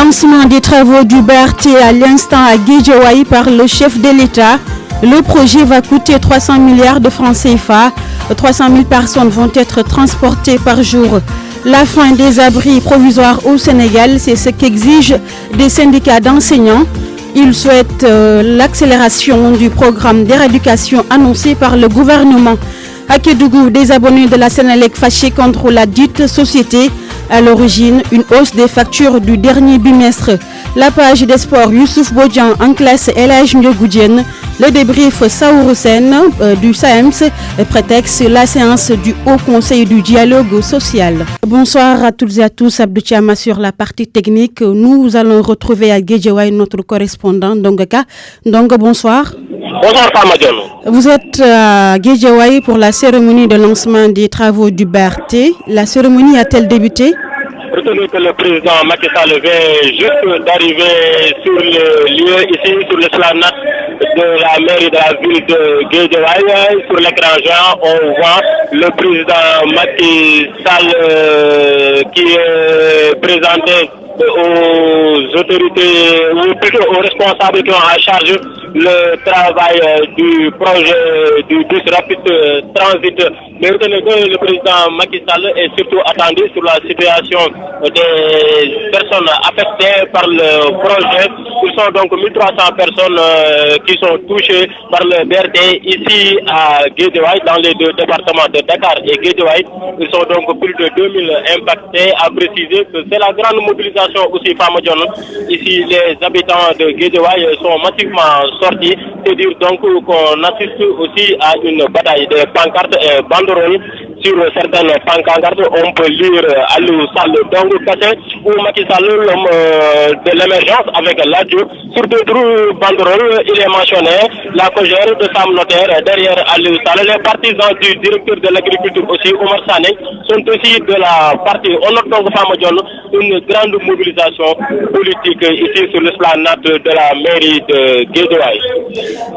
Lancement des travaux du BRT à l'instant à Guédiawaye par le chef de l'État. Le projet va coûter 300 milliards de francs CFA. 300 000 personnes vont être transportées par jour. La fin des abris provisoires au Sénégal, c'est ce qu'exigent des syndicats d'enseignants. Ils souhaitent l'accélération du programme d'éradication annoncé par le gouvernement. À Kédougou, des abonnés de la Sénélec fâchés contre la dite société. À l'origine, une hausse des factures du dernier bimestre. La page des sports, Youssouf Bodjan en classe El Hadj Ndiogou. Le débrief Saourou Sen du SAEMS prétexte la séance du Haut Conseil du dialogue social. Bonsoir à toutes et à tous, Abdou Thiama sur la partie technique. Nous allons retrouver à Guédiawaye notre correspondant Ndongaka. Ndonga, bonsoir. Bonsoir Famadjon. Vous êtes à Guédiawaye pour la cérémonie de lancement des travaux du BRT. La cérémonie a-t-elle débuté? Retenez que le président Macky Sall vient juste d'arriver sur le lieu ici, sur l'esplanade de la mairie de la ville de Guédiawaye. Sur l'écran géant, on voit le président Macky Sall qui est présenté aux autorités, ou plutôt aux responsables qui ont en charge le travail du projet du bus rapide transit. Mais retenez que le président Macky Sall est surtout attendu sur la situation des personnes affectées par le projet. Ils sont donc 1300 personnes qui sont touchées par le BRT ici à Guédiawaye, dans les deux départements de Dakar et Guédiawaye. Ils sont donc plus de 2000 impactés. À préciser que c'est la grande mobilisation aussi Famadjon. Ici, les habitants de Guédiawaye sont massivement sortis. C'est dire donc qu'on assiste aussi à une bataille de pancartes et banderoles. Sur certaines pancartes, on peut lire Aliou Sall Dongou Kassé ou Macky Sall, l'homme de l'émergence avec l'adjoint. Sur d'autres banderoles, il est mentionné la cogère de Sam Notaire derrière Aliou Sall. Les partisans du directeur de l'agriculture aussi, Omar Sané, sont aussi de la partie. On note donc Famadjon une grande mobilisation politique ici sur l'esplanade de la mairie de Guédiawaye.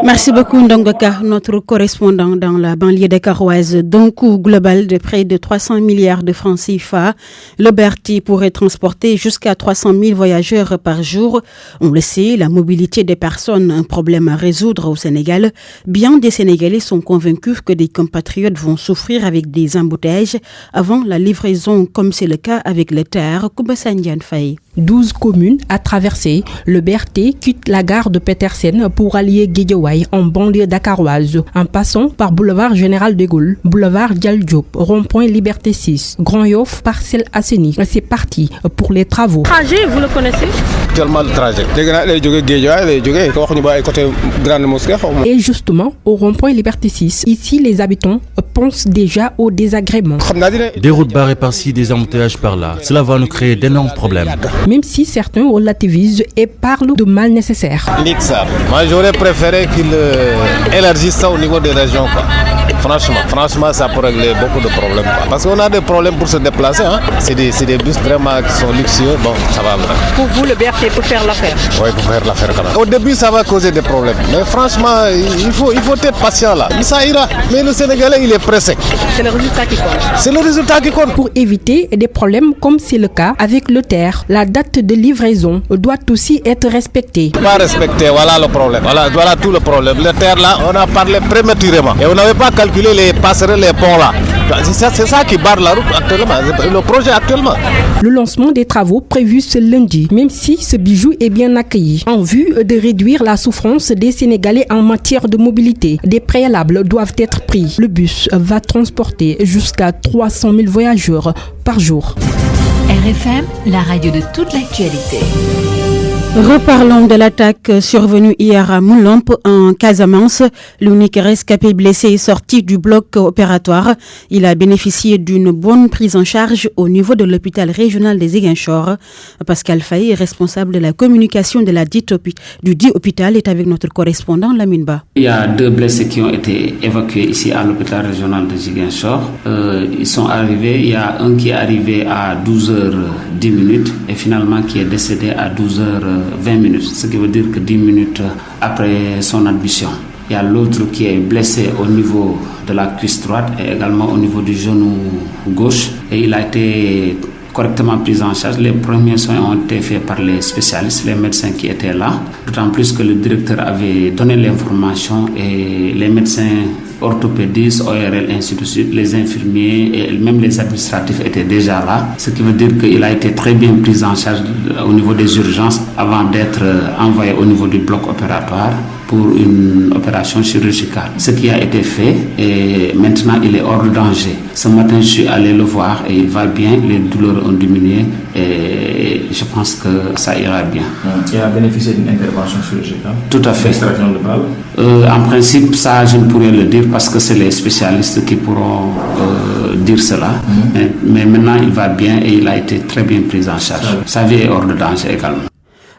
Merci beaucoup Ndongaka, notre correspondant dans la banlieue dakaroise. D'un coût global de près de 300 milliards de francs CFA, le BRT pourrait transporter jusqu'à 300 000 voyageurs par jour. On le sait, la mobilité des personnes, un problème à résoudre au Sénégal. Bien des Sénégalais sont convaincus que des compatriotes vont souffrir avec des embouteillages avant la livraison, comme c'est le cas avec les terres. 12 communes à traverser. Le BRT quitte la gare de Petersen pour allier Guédiawaye en banlieue dakaroise, en passant par boulevard Général de Gaulle, boulevard Dial Diop, rond-point Liberté 6, Grand Yoff, Parcelles Assainies. C'est parti pour les travaux. Trajet, vous le connaissez? Actuellement, le trajet. Et justement, au rond-point Liberté 6, ici les habitants pensent déjà au désagrément. Des routes barrées par-ci, des embouteillages par-là. Cela va nous créer d'énormes problèmes. Même si certains relativisent et parlent de mal nécessaire. Moi, j'aurais préféré qu'il élargisse ça au niveau des régions. Franchement, ça peut régler beaucoup de problèmes. Parce qu'on a des problèmes pour se déplacer. C'est des bus vraiment qui sont luxueux. Bon, ça va. Pour vous, le BRT peut faire l'affaire? Oui, il peut faire l'affaire quand même. Au début, ça va causer des problèmes. Mais franchement, il faut être patient là. Ça ira. Mais le Sénégalais, il est pressé. C'est le résultat qui compte. C'est le résultat qui compte. Pour éviter des problèmes comme c'est le cas avec le TER, la date de livraison doit aussi être respectée. Pas respecté, voilà le problème. Voilà tout le problème. Le TER là, on a parlé prématurément. Et on n'avait pas calculé les passerelles, les ponts là. C'est ça qui barre la route actuellement, le projet actuellement. Le lancement des travaux prévus ce lundi, même si ce bijou est bien accueilli, en vue de réduire la souffrance des Sénégalais en matière de mobilité. Des préalables doivent être pris. Le bus va transporter jusqu'à 300 000 voyageurs par jour. RFM, la radio de toute l'actualité. Reparlons de l'attaque survenue hier à Moulamp en Casamance. L'unique rescapé blessé est sorti du bloc opératoire. Il a bénéficié d'une bonne prise en charge au niveau de l'hôpital régional des Ziguinchor. Pascal Faye, responsable de la communication de du dit hôpital, est avec notre correspondant Lamine Ba. Il y a 2 blessés qui ont été évacués ici à l'hôpital régional de Ziguinchor. Ils sont arrivés, il y a un qui est arrivé à 12h10 et finalement qui est décédé à 12h20, ce qui veut dire que 10 minutes après son admission. Il y a l'autre qui est blessé au niveau de la cuisse droite et également au niveau du genou gauche et il a été correctement prise en charge. Les premiers soins ont été faits par les spécialistes, les médecins qui étaient là. D'autant plus que le directeur avait donné l'information et les médecins orthopédistes, ORL, ainsi de suite, les infirmiers et même les administratifs étaient déjà là. Ce qui veut dire qu'il a été très bien pris en charge au niveau des urgences avant d'être envoyé au niveau du bloc opératoire pour une opération chirurgicale. Ce qui a été fait et maintenant il est hors de danger. Ce matin je suis allé le voir et il va bien, les douleurs ont diminué et je pense que ça ira bien. Il a bénéficié d'une intervention chirurgicale? Tout à fait. Extraction de balles? En principe ça je ne pourrais le dire parce que c'est les spécialistes qui pourront dire cela. Mais maintenant il va bien et il a été très bien pris en charge. Sa vie est hors de danger également.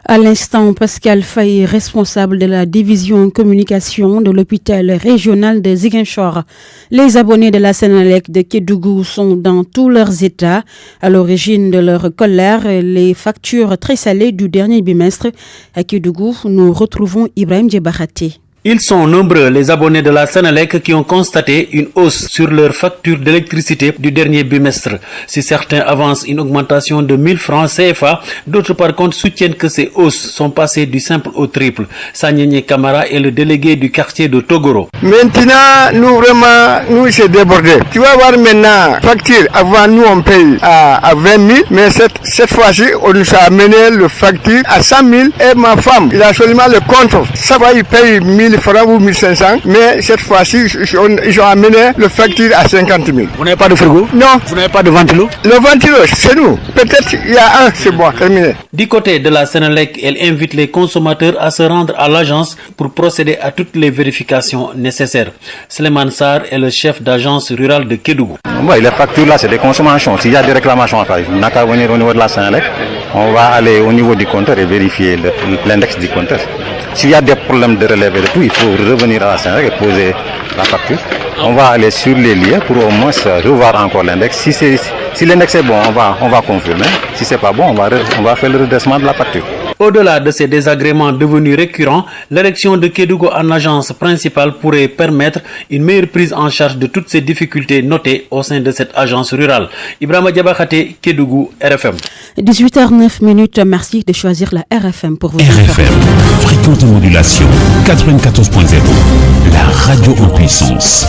À l'instant, Pascal Faye, responsable de la division communication de l'hôpital régional de Ziguinchor. Les abonnés de la Sénélec de Kédougou sont dans tous leurs états. À l'origine de leur colère, les factures très salées du dernier bimestre. À Kédougou, nous retrouvons Ibrahim Djebahaté. Ils sont nombreux, les abonnés de la Sénélec, qui ont constaté une hausse sur leur facture d'électricité du dernier bimestre. Si certains avancent une augmentation de 1000 francs CFA, d'autres par contre soutiennent que ces hausses sont passées du simple au triple. Sanyene Kamara est le délégué du quartier de Togoro. Maintenant, nous c'est débordé. Tu vas voir maintenant, facture, avant nous on paye à 20 000, mais cette fois-ci, on nous a amené le facture à 100 000 et ma femme, il a seulement le compte. Ça va, il paye 1000 francs ou 1500, mais cette fois-ci, ils ont amené le facture à 50 000. Vous n'avez pas de frigo? Non. Vous n'avez pas de ventilo? Le ventilo, c'est nous. Peut-être il y a un, c'est bon, terminé. Du côté de la Sénélec, elle invite les consommateurs à se rendre à l'agence pour procéder à toutes les vérifications nécessaires. Sleman Sarr est le chef d'agence rurale de Kédougou. Les factures là, c'est des consommations. S'il y a des réclamations à faire, on n'a qu'à venir au niveau de la Sénélec. On va aller au niveau du compteur et vérifier l'index du compteur. S'il y a des problèmes de relève et de tout, il faut revenir à la Sénélec et poser la facture. On va aller sur les lieux pour au moins revoir encore l'index. Si l'index est bon, on va confirmer. Si c'est pas bon, on va faire le redressement de la facture. Au-delà de ces désagréments devenus récurrents, l'érection de Kédougou en agence principale pourrait permettre une meilleure prise en charge de toutes ces difficultés notées au sein de cette agence rurale. Ibrahima Diabakhate, Kédougou, RFM. 18h09, merci de choisir la RFM pour vous. RFM, fréquence de modulation 94.0, la radio en puissance.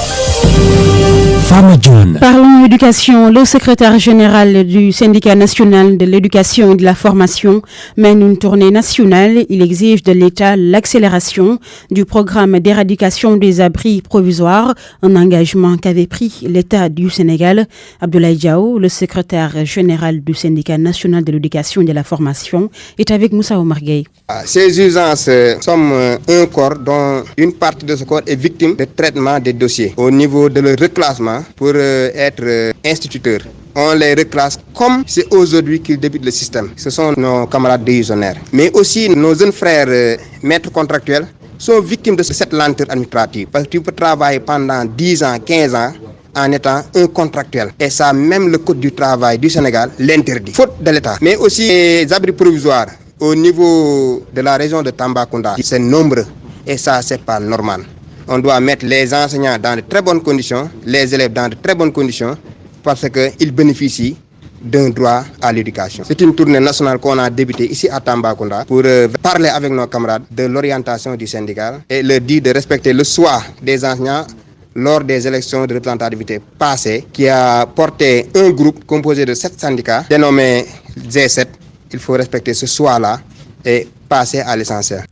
Parlons éducation. Le secrétaire général du syndicat national de l'éducation et de la formation mène une tournée nationale. Il exige de l'État l'accélération du programme d'éradication des abris provisoires, un engagement qu'avait pris l'État du Sénégal. Abdoulaye Diao, le secrétaire général du syndicat national de l'éducation et de la formation, est avec Moussa Omar Gueye. Ces urgences sont un corps dont une partie de ce corps est victime de traitement des dossiers au niveau de leur reclassement pour être instituteurs. On les reclasse comme c'est aujourd'hui qu'ils débutent le système. Ce sont nos camarades décisionnaires. Mais aussi nos jeunes frères maîtres contractuels sont victimes de cette lenteur administrative. Parce que tu peux travailler pendant 10 ans, 15 ans en étant un contractuel. Et ça, même le Code du travail du Sénégal l'interdit. Faute de l'État. Mais aussi les abris provisoires au niveau de la région de Tambacounda, c'est nombreux. Et ça, c'est pas normal. On doit mettre les enseignants dans de très bonnes conditions, les élèves dans de très bonnes conditions, parce qu'ils bénéficient d'un droit à l'éducation. C'est une tournée nationale qu'on a débutée ici à Tambacounda pour parler avec nos camarades de l'orientation du syndicat et leur dire de respecter le choix des enseignants lors des élections de représentativité passées, qui a porté un groupe composé de 7 syndicats dénommé G7. Il faut respecter ce choix-là et passer à l'essentiel.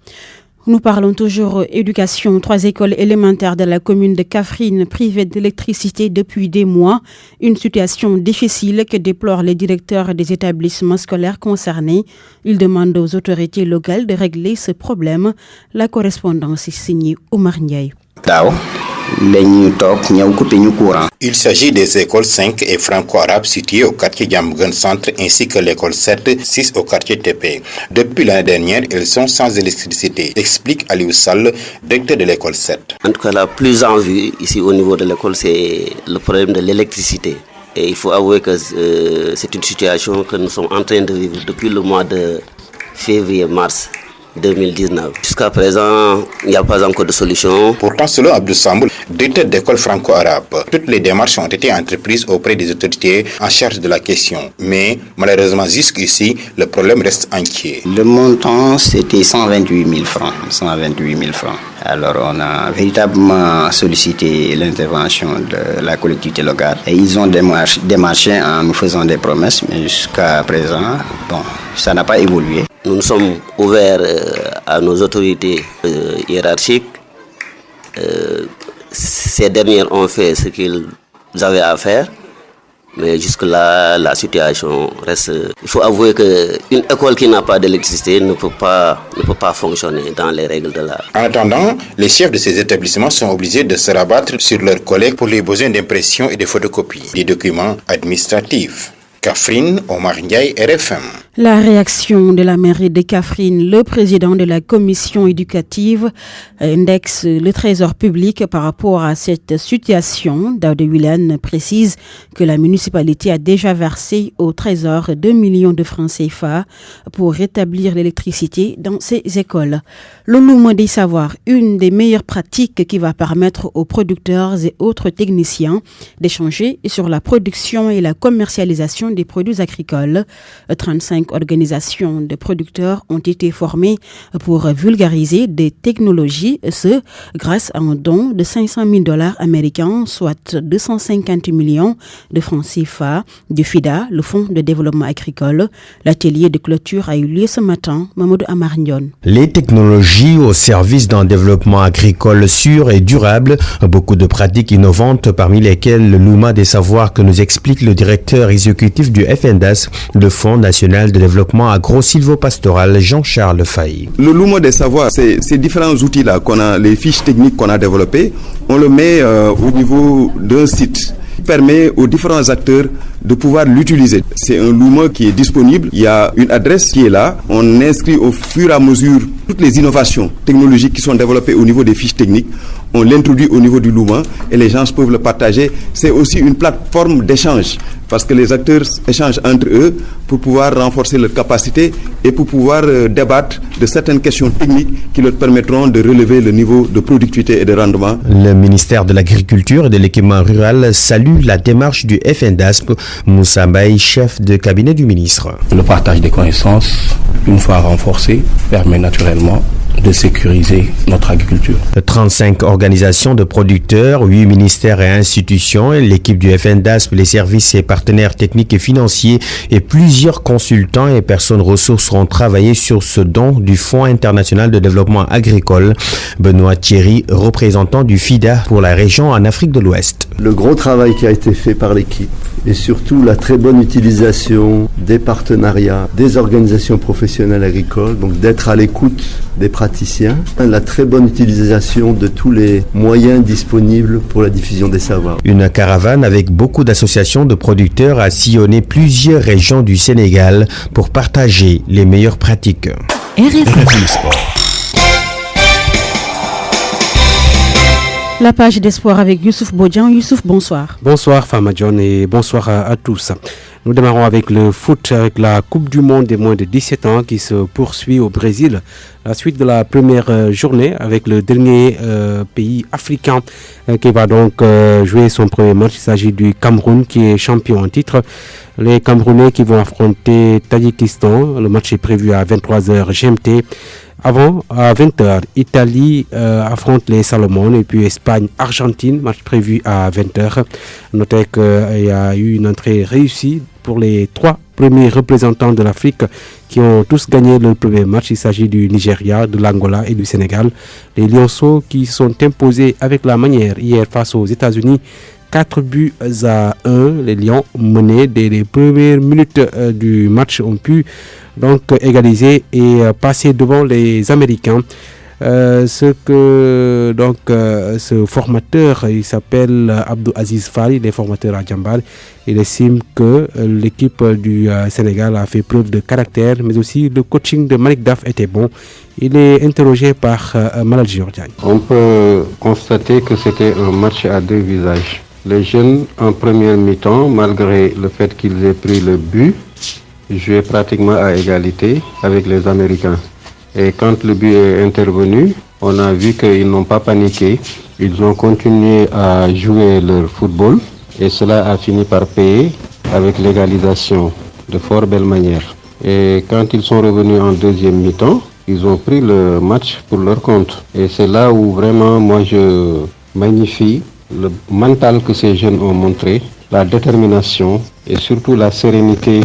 Nous parlons toujours éducation. 3 écoles élémentaires de la commune de Kaffrine privées d'électricité depuis des mois. Une situation difficile que déplorent les directeurs des établissements scolaires concernés. Ils demandent aux autorités locales de régler ce problème. La correspondance est signée Omar Ndiaye. Il s'agit des écoles 5 et franco-arabes situées au quartier Djamgun Centre ainsi que l'école 7, 6 au quartier TP. Depuis l'année dernière, elles sont sans électricité, explique Aliou Sall, directeur de l'école 7. En tout cas, la plus en vue ici au niveau de l'école, c'est le problème de l'électricité. Et il faut avouer que c'est une situation que nous sommes en train de vivre depuis le mois de février-mars 2019. Jusqu'à présent, il n'y a pas encore de solution. Pourtant, selon Abdou Samboul, directeur d'école franco-arabe. Toutes les démarches ont été entreprises auprès des autorités en charge de la question. Mais malheureusement, jusqu'ici, le problème reste entier. Le montant, c'était 128 000 francs. 128 000 francs. Alors, on a véritablement sollicité l'intervention de la collectivité locale. Et ils ont démarché en nous faisant des promesses, mais jusqu'à présent, ça n'a pas évolué. Nous sommes ouverts à nos autorités hiérarchiques. Ces dernières ont fait ce qu'ils avaient à faire. Mais jusque-là, la situation reste... Il faut avouer qu'une école qui n'a pas d'électricité ne peut pas fonctionner dans les règles de l'art. En attendant, les chefs de ces établissements sont obligés de se rabattre sur leurs collègues pour les besoins d'impression et de photocopie des documents administratifs. Kaffrine, Omar Ndiaye, RFM. La réaction de la mairie de Kaffrine, le président de la commission éducative indexe le trésor public par rapport à cette situation. Daoud Willan précise que la municipalité a déjà versé au trésor 2 millions de francs CFA pour rétablir l'électricité dans ces écoles. Le Louma des Savoirs, une des meilleures pratiques qui va permettre aux producteurs et autres techniciens d'échanger sur la production et la commercialisation des produits agricoles. 35 organisations de producteurs ont été formées pour vulgariser des technologies, ce grâce à un don de $500 000 américains, soit 250 millions de francs CFA du FIDA, le Fonds de développement agricole. L'atelier de clôture a eu lieu ce matin. Mamadou Amarnion. Les technologies au service d'un développement agricole sûr et durable, beaucoup de pratiques innovantes parmi lesquelles le Louma des Savoirs que nous explique le directeur exécutif du FNDAS, le Fonds national de développement agro-silvopastoral, Jean-Charles Faye. Le Louma des Savoirs, ces différents outils-là qu'on a, les fiches techniques qu'on a développées, on le met au niveau d'un site qui permet aux différents acteurs de pouvoir l'utiliser. C'est un Louma qui est disponible, il y a une adresse qui est là, on inscrit au fur et à mesure toutes les innovations technologiques qui sont développées au niveau des fiches techniques, on l'introduit au niveau du Louma et les gens peuvent le partager. C'est aussi une plateforme d'échange parce que les acteurs échangent entre eux pour pouvoir renforcer leur capacité et pour pouvoir débattre de certaines questions techniques qui leur permettront de relever le niveau de productivité et de rendement. Le ministère de l'Agriculture et de l'Équipement rural salue la démarche du FNDASP. Moussa Mbaye, chef de cabinet du ministre. Le partage des connaissances, une fois renforcé, permet naturellement de sécuriser notre agriculture. 35 organisations de producteurs, 8 ministères et institutions, l'équipe du FNDASP, les services et partenaires techniques et financiers et plusieurs consultants et personnes ressources seront travaillés sur ce don du Fonds international de développement agricole. Benoît Thierry, représentant du FIDA pour la région en Afrique de l'Ouest. Le gros travail qui a été fait par l'équipe et surtout la très bonne utilisation des partenariats, des organisations professionnelles agricoles, donc d'être à l'écoute des praticiens, la très bonne utilisation de tous les moyens disponibles pour la diffusion des savoirs. Une caravane avec beaucoup d'associations de producteurs a sillonné plusieurs régions du Sénégal pour partager les meilleures pratiques. RFM Sport. La page d'espoir avec Youssouf Bodjan. Youssouf, bonsoir. Bonsoir Fama John et bonsoir à tous. Nous démarrons avec le foot, avec la Coupe du Monde des moins de 17 ans qui se poursuit au Brésil. La suite de la première journée avec le dernier pays africain qui va donc jouer son premier match. Il s'agit du Cameroun qui est champion en titre. Les Camerounais qui vont affronter Tadjikistan. Le match est prévu à 23h GMT. Avant, à 20h, Italie affronte les Salomon et puis Espagne-Argentine, match prévu à 20h. Notez qu'il y a eu une entrée réussie pour les 3 premiers représentants de l'Afrique qui ont tous gagné leur premier match. Il s'agit du Nigeria, de l'Angola et du Sénégal. Les Lionceaux qui sont imposés avec la manière hier face aux États-Unis. 4-1. Les Lions menés dès les premières minutes du match ont pu donc égaliser et passer devant les Américains. Ce formateur, il s'appelle Abdou Aziz Fall, il est formateur à Djambal. Il estime que l'équipe du Sénégal a fait preuve de caractère, mais aussi le coaching de Malik Daf était bon. Il est interrogé par Malal Giorgiani. On peut constater que c'était un match à deux visages. Les jeunes, en première mi-temps, malgré le fait qu'ils aient pris le but, jouaient pratiquement à égalité avec les Américains. Et quand le but est intervenu, On a vu qu'ils n'ont pas paniqué. Ils ont continué à jouer leur football et cela a fini par payer avec l'égalisation de fort belle manière. Et quand ils sont revenus en deuxième mi-temps, ils ont pris le match pour leur compte. Et c'est là où vraiment moi je magnifie le mental que ces jeunes ont montré, la détermination et surtout la sérénité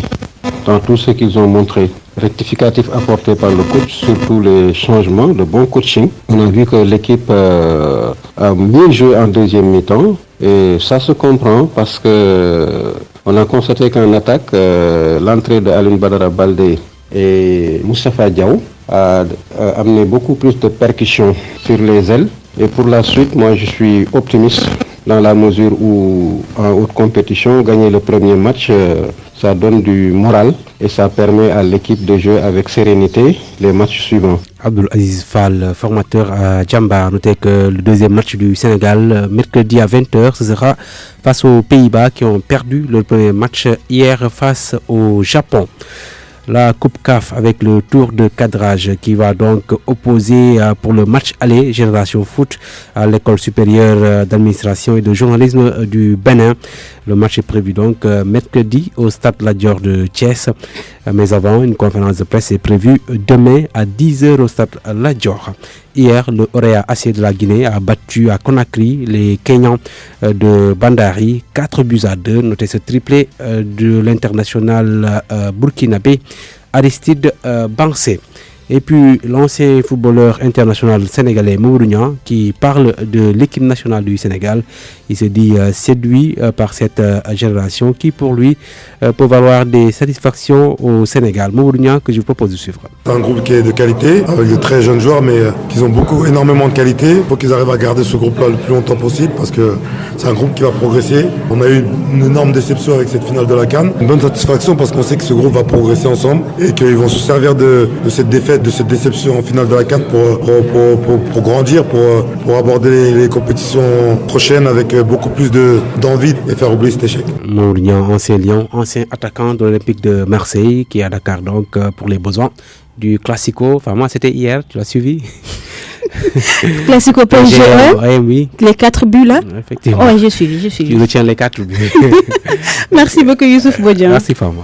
dans tout ce qu'ils ont montré. Rectificatif apporté par le coach, surtout les changements, le bon coaching. On a vu que l'équipe a mieux joué en deuxième mi-temps et ça se comprend parce que on a constaté qu'en attaque, l'entrée de Alioune Badara Baldé et Moustapha Diaw a amené beaucoup plus de percussions sur les ailes. Et pour la suite, moi je suis optimiste dans la mesure où en haute compétition, gagner le premier match, ça donne du moral et ça permet à l'équipe de jouer avec sérénité les matchs suivants. Abdoul Aziz Fall, formateur à Djamba, notez que le deuxième match du Sénégal, mercredi à 20h, ce sera face aux Pays-Bas qui ont perdu le premier match hier face au Japon. La Coupe CAF avec le tour de cadrage qui va donc opposer pour le match aller Génération Foot à l'école supérieure d'administration et de journalisme du Bénin. Le match est prévu donc mercredi au stade Lat Dior de Thiès. Mais avant, une conférence de presse est prévue demain à 10h au stade Lat Dior. Hier, le Orea AC de la Guinée a battu à Conakry les Kenyans de Bandari 4-2. Notez ce triplé de l'international burkinabé Aristide Bansé. Et puis l'ancien footballeur international sénégalais Mamadou Niang qui parle de l'équipe nationale du Sénégal. Il se dit séduit par cette génération qui pour lui peut valoir des satisfactions au Sénégal. Mamadou Niang que je vous propose de suivre. C'est un groupe qui est de qualité, avec de très jeunes joueurs mais qui ont énormément de qualité. Il faut qu'ils arrivent à garder ce groupe-là le plus longtemps possible parce que c'est un groupe qui va progresser. On a eu une énorme déception avec cette finale de la CAN. Une bonne satisfaction parce qu'on sait que ce groupe va progresser ensemble et qu'ils vont se servir de cette défaite, de cette déception en finale de la CAN pour grandir, pour aborder les compétitions prochaines avec beaucoup plus d'envie et faire oublier cet échec. Mamadou Niang, ancien Lion, ancien attaquant de l'Olympique de Marseille qui est à Dakar donc pour les besoins du Classico. Enfin moi c'était hier, tu l'as suivi. Classico PSG, oui. Les 4 buts là. Effectivement. Oui, je suis. Tu retiens les 4 buts. Merci beaucoup Youssouf Bodian. Merci Fama.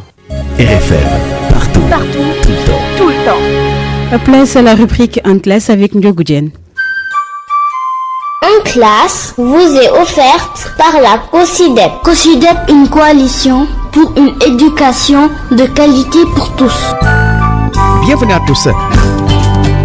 RFM, partout, tout le temps. Place à la rubrique En classe avec Ndiogou Diène. En classe vous est offerte par la COSIDEP. COSIDEP, une coalition pour une éducation de qualité pour tous. Bienvenue à tous.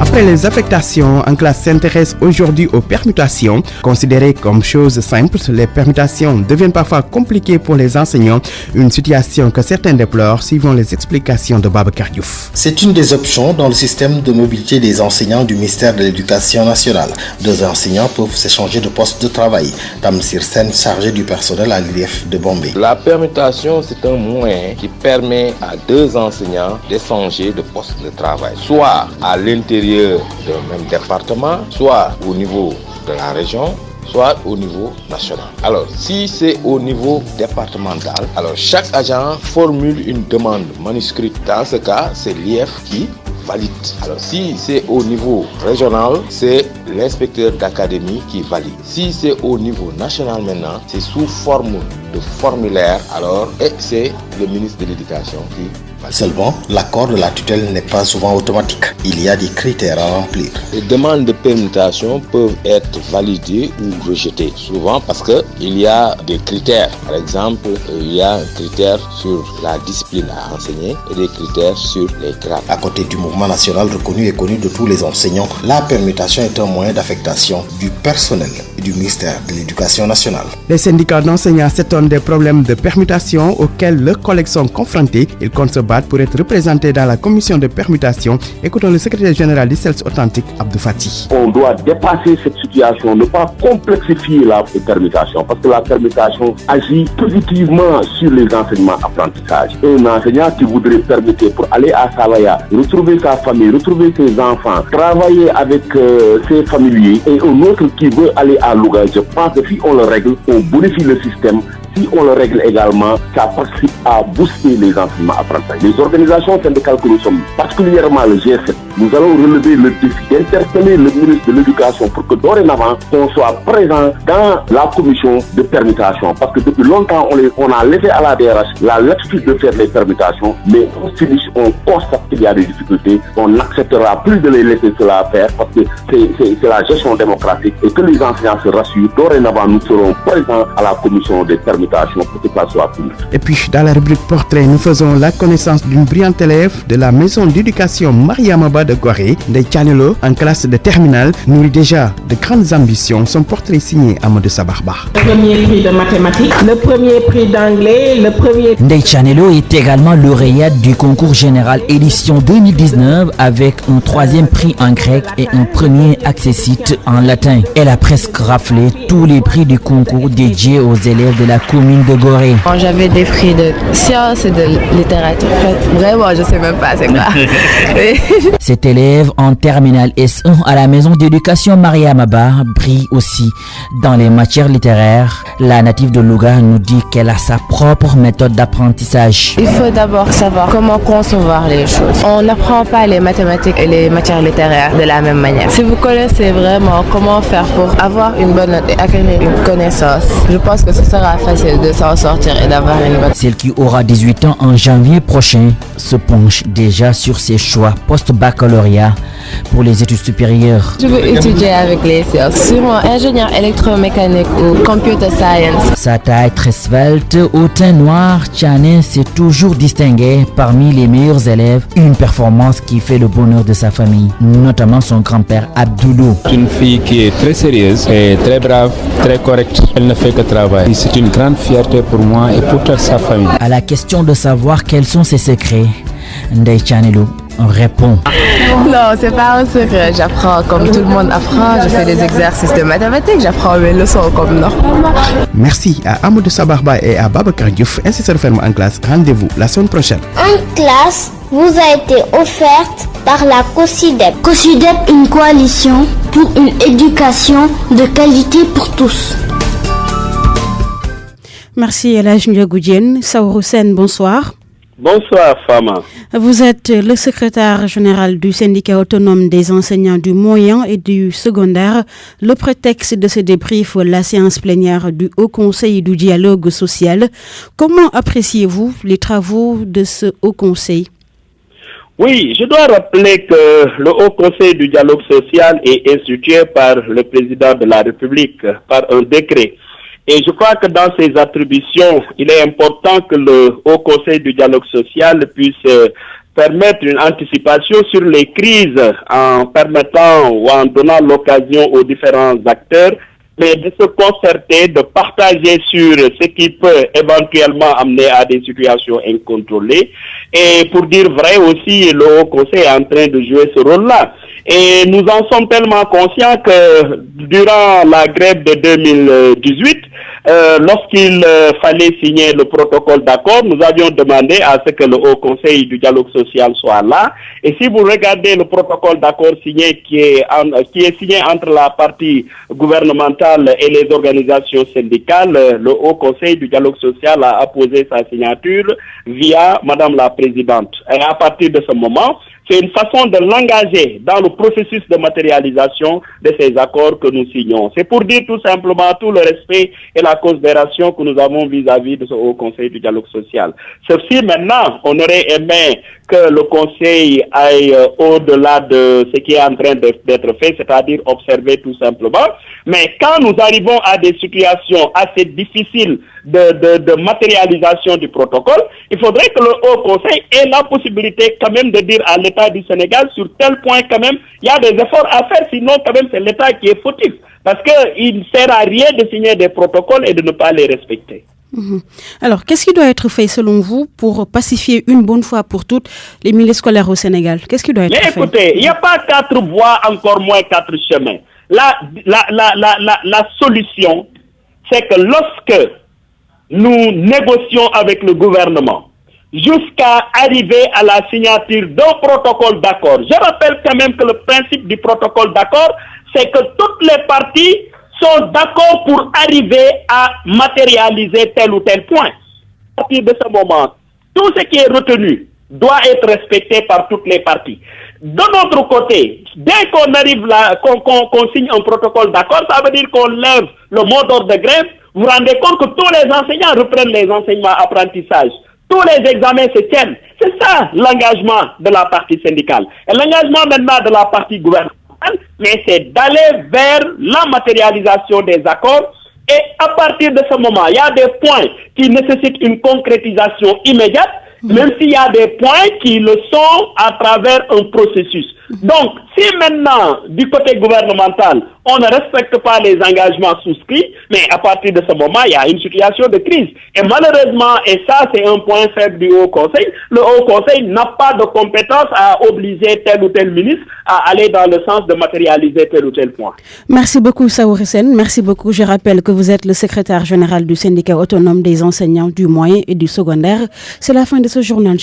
Après les affectations, En classe s'intéresse aujourd'hui aux permutations. Considérées comme choses simples, les permutations deviennent parfois compliquées pour les enseignants, une situation que certains déplorent suivant les explications de Babacar Diouf. C'est une des options dans le système de mobilité des enseignants du ministère de l'Éducation nationale. 2 enseignants peuvent s'échanger de poste de travail. Tamsir Sen, chargé du personnel à l'IDF de Bombay. La permutation, c'est un moyen qui permet à 2 enseignants d'échanger de poste de travail, soit à l'intérieur d'un même département, soit au niveau de la région, soit au niveau national. Alors, si c'est au niveau départemental, alors chaque agent formule une demande manuscrite. Dans ce cas, c'est l'IF qui valide. Alors, si c'est au niveau régional, c'est l'inspecteur d'académie qui valide. Si c'est au niveau national maintenant, c'est sous forme de formulaire, alors, et c'est le ministre de l'Éducation qui valide. Seulement, l'accord de la tutelle n'est pas souvent automatique. Il y a des critères à remplir. Les demandes de permutation peuvent être validées ou rejetées, souvent parce qu'il y a des critères. Par exemple, il y a un critère sur la discipline à enseigner et des critères sur les grades. À côté du mouvement national reconnu et connu de tous les enseignants, la permutation est un moyen d'affectation du personnel et du ministère de l'Éducation nationale. Les syndicats d'enseignants s'étonnent des problèmes de permutation auxquels leurs collègues sont confrontés. Ils comptent se battre pour être représentés dans la commission de permutation. Écoutons le secrétaire général d'ICELS Authentique, Abdou Fati. On doit dépasser cette situation, ne pas complexifier la permutation, parce que la permutation agit positivement sur les enseignements apprentissages. Un enseignant qui voudrait permuter pour aller à Savaya, retrouver sa famille, retrouver ses enfants, travailler avec ses familiers, et un autre qui veut aller à Louga, je pense que si on le règle, on bonifie le système. Si on le règle également, ça participe à booster les enseignements apprentissages. Les organisations syndicales que nous sommes, particulièrement le G7, nous allons relever le défi d'interpeller le ministre de l'Éducation pour que dorénavant, on soit présent dans la commission de permutation. Parce que depuis longtemps, on a laissé à la DRH la latitude de faire les permutations, mais on finish, on constate qu'il y a des difficultés, on n'acceptera plus de les laisser cela faire parce que c'est la gestion démocratique et que les enseignants se rassurent. Dorénavant, nous serons présents à la commission des permutations pour que ça soit public. Et puis, dans la rubrique portrait, nous faisons la connaissance d'une brillante élève de la maison d'éducation Mariamaba de Gorée, de Tchanelo, en classe de terminale, nourrit déjà de grandes ambitions. Son portrait signé Amadou Sabarba. Le premier prix de mathématiques, le premier prix d'anglais, le premier... Ndeye Tchanelo est également lauréate du concours général édition 2019 avec un 3e prix en grec et un premier accessite en latin. Elle a presque raflé tous les prix du concours dédiés aux élèves de la commune de Gorée. J'avais des prix de sciences et de littérature. Vraiment, je ne sais même pas c'est quoi. Cet élève en terminale S1 à la maison d'éducation Mariamaba brille aussi dans les matières littéraires. La native de Louga nous dit qu'elle a sa propre méthode d'apprentissage. Il faut d'abord savoir comment concevoir les choses. On n'apprend pas les mathématiques et les matières littéraires de la même manière. Si vous connaissez vraiment comment faire pour avoir une bonne note et acquérir une connaissance, je pense que ce sera facile de s'en sortir et d'avoir une bonne... Celle qui aura 18 ans en janvier prochain se penche déjà sur ses choix post-baccalauréat pour les études supérieures. Je veux étudier avec les sciences, sûrement ingénieur électromécanique ou computer science. Sa taille très svelte, au teint noir, Tchané s'est toujours distingué parmi les meilleurs élèves. Une performance qui fait le bonheur de sa famille, notamment son grand-père Abdoulou. Une fille qui est très sérieuse et très brave, très correcte. Elle ne fait que travailler. C'est une grande fierté pour moi et pour toute sa famille. À la question de savoir quels sont ses secrets, Ndeye Tchanelo répond. Non, c'est pas un secret. J'apprends comme tout le monde apprend. Je fais des exercices de mathématiques. J'apprends mes leçons comme normalement. Merci à Amadou Sabarba et à Babacar Diouf. Ainsi se referme En Classe. Rendez-vous la semaine prochaine. En Classe vous a été offerte par la COSIDEP. COSIDEP, une coalition pour une éducation de qualité pour tous. Merci Elhadj Ndiogou. Saourou Sène, bonsoir. Bonsoir Fama. Vous êtes le secrétaire général du syndicat autonome des enseignants du moyen et du secondaire. Le prétexte de ce débrief, la séance plénière du Haut Conseil du dialogue social. Comment appréciez-vous les travaux de ce Haut Conseil? Oui, je dois rappeler que le Haut Conseil du dialogue social est institué par le président de la République, par un décret. Et je crois que dans ses attributions, il est important que le Haut Conseil du dialogue social puisse permettre une anticipation sur les crises en permettant ou en donnant l'occasion aux différents acteurs, mais de se concerter, de partager sur ce qui peut éventuellement amener à des situations incontrôlées. Et pour dire vrai aussi, le Haut Conseil est en train de jouer ce rôle-là. Et nous en sommes tellement conscients que durant la grève de 2018, lorsqu'il fallait signer le protocole d'accord, nous avions demandé à ce que le Haut Conseil du dialogue social soit là. Et si vous regardez le protocole d'accord signé qui est signé entre la partie gouvernementale et les organisations syndicales, le Haut Conseil du dialogue social a apposé sa signature via Madame la Présidente. Et à partir de ce moment, c'est une façon de l'engager dans le processus de matérialisation de ces accords que nous signons. C'est pour dire tout simplement tout le respect et la considération que nous avons vis-à-vis de ce Haut Conseil du dialogue social. Ceci maintenant, on aurait aimé que le Conseil aille au-delà de ce qui est en train d'être fait, c'est-à-dire observer tout simplement. Mais quand nous arrivons à des situations assez difficiles de matérialisation du protocole, il faudrait que le Haut Conseil ait la possibilité quand même de dire à l'État du Sénégal sur tel point quand même, il y a des efforts à faire, sinon quand même c'est l'État qui est fautif. Parce qu'il ne sert à rien de signer des protocoles et de ne pas les respecter. Alors, qu'est-ce qui doit être fait selon vous pour pacifier une bonne fois pour toutes les milieux scolaires au Sénégal? Qu'est-ce qui doit être fait? Mais écoutez, il n'y a pas 4 voies, encore moins 4 chemins. La solution, c'est que lorsque nous négocions avec le gouvernement, jusqu'à arriver à la signature d'un protocole d'accord. Je rappelle quand même que le principe du protocole d'accord, c'est que toutes les parties sont d'accord pour arriver à matérialiser tel ou tel point. À partir de ce moment, tout ce qui est retenu doit être respecté par toutes les parties. De notre côté, dès qu'on arrive là, qu'on signe un protocole d'accord, ça veut dire qu'on lève le mot d'ordre de grève. Vous vous rendez compte que tous les enseignants reprennent les enseignements apprentissage. Tous les examens se tiennent. C'est ça l'engagement de la partie syndicale. Et l'engagement maintenant de la partie gouvernementale, mais c'est d'aller vers la matérialisation des accords. Et à partir de ce moment, il y a des points qui nécessitent une concrétisation immédiate, même s'il y a des points qui le sont à travers un processus. Donc, si maintenant, du côté gouvernemental, on ne respecte pas les engagements souscrits, mais à partir de ce moment, il y a une situation de crise. Et malheureusement, et ça c'est un point faible du Haut Conseil, le Haut Conseil n'a pas de compétence à obliger tel ou tel ministre à aller dans le sens de matérialiser tel ou tel point. Merci beaucoup Saouré Sène, merci beaucoup. Je rappelle que vous êtes le secrétaire général du syndicat autonome des enseignants du moyen et du secondaire. C'est la fin de ce journal.